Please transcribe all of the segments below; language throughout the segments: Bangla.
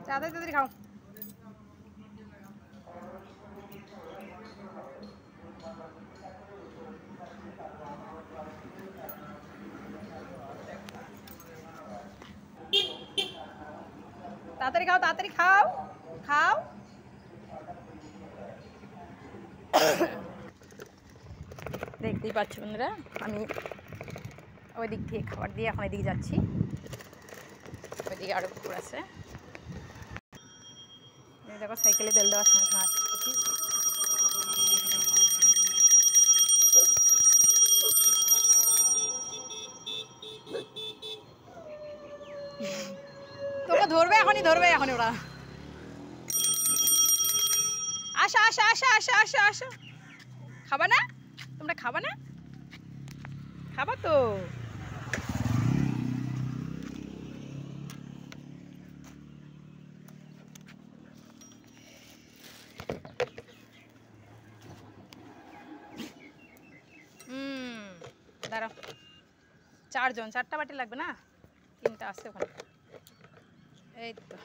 তাড়াতাড়ি তাড়াতাড়ি খাও। তাড়াতাড়ি খাও, তাড়াতাড়ি খাও, খাও। দেখতেই পাচ্ছ বন্ধুরা, আমি ওই দিক থেকে খাবার দিয়ে এখন এদিকে যাচ্ছি। ওইদিকে আরো কুকুর আছে। দেখো সাইকেলে বেল দেওয়ার সঙ্গে সঙ্গে আসতেছি। তোকে ধরবে এখনই, ধরবে এখনই ওরা। আসো আসো আসো আসো আসো আসো। খাবা না তোমরা? খাবা না? খাবা তো। দাঁড়াও, 4 জন, 4টা বাটি লাগবে না? 3টা আছে ওখানে। এই তো।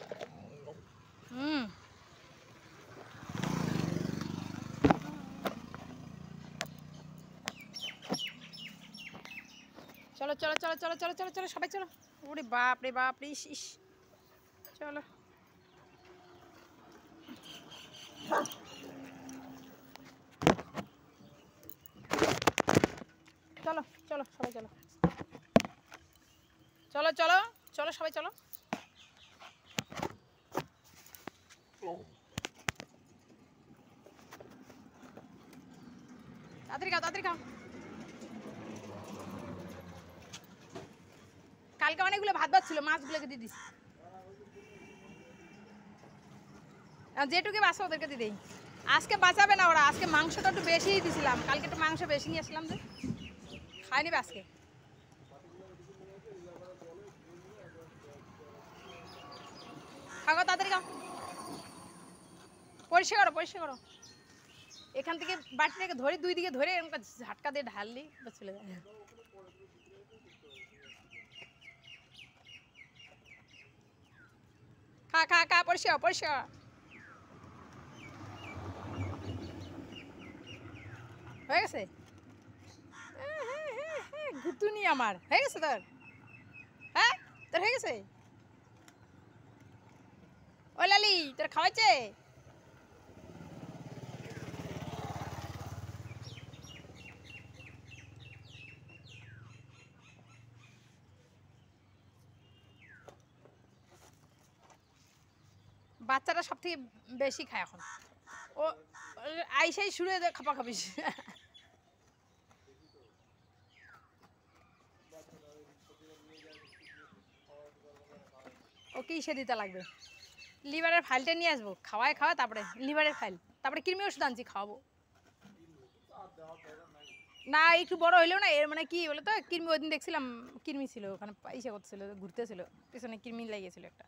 চলো চলো চলো চলো চলো চলো চলো সবাই চলো। ওরে বাপ রে বাপ রে, ইস ইস। চলো চলো চলো সবাই চলো। চলো চলো চলো সবাই চলো। তাড়াতাড়ি খাও, তাড়াতাড়ি খাও। কালকে অনেকগুলো ভাত ভাত ছিল, মাছগুলোকে দিয়ে দিস। যেটুকু বাঁচা ওদেরকে দিয়ে দিই। আজকে বাঁচাবে না ওরা, আজকে মাংসটা একটু বেশিই দিছিলাম, কালকে একটু মাংস বেশি নিয়ে আসলাম যে খাই নিবে আজকে। খাও তাড়াতাড়ি খাও। পরিষ্কার করো, পরিষ্কার করো। এখান থেকে বাটিটাকে ধরে, 2 দিকে ধরে এরকম ঝাটকা দিয়ে ঢাললি বা চলে যায়। খা খা খা, পরিষ্কার পরিষ্কার। হয়ে গেছে? গুতুনি আমার হয়ে গেছে তোর? হ্যাঁ তোর হয়ে গেছে? ও লালি, তোর খাওয়াইছে? বাচ্চাটা সব থেকে বেশি খায় এখন। ও আইসাই শুরু হয়ে খাপা খাবিস। ওকে ইসে দিতে লাগবে, লিভারের ফাইলটা নিয়ে আসবো, খাওয়ায় খাওয়া তারপরে লিভারের ফাইল, তারপরে কৃমি ওষুধ আনছি খাওয়াবো। না একটু বড় হইলেও না, এর মানে কি বলে তো, কৃমি ওই দিন দেখছিলাম কৃমি ছিল ওখানে, ইসে করতেছিল, ঘুরতেছিল, পেছনে কৃমি লাগিয়েছিল একটা।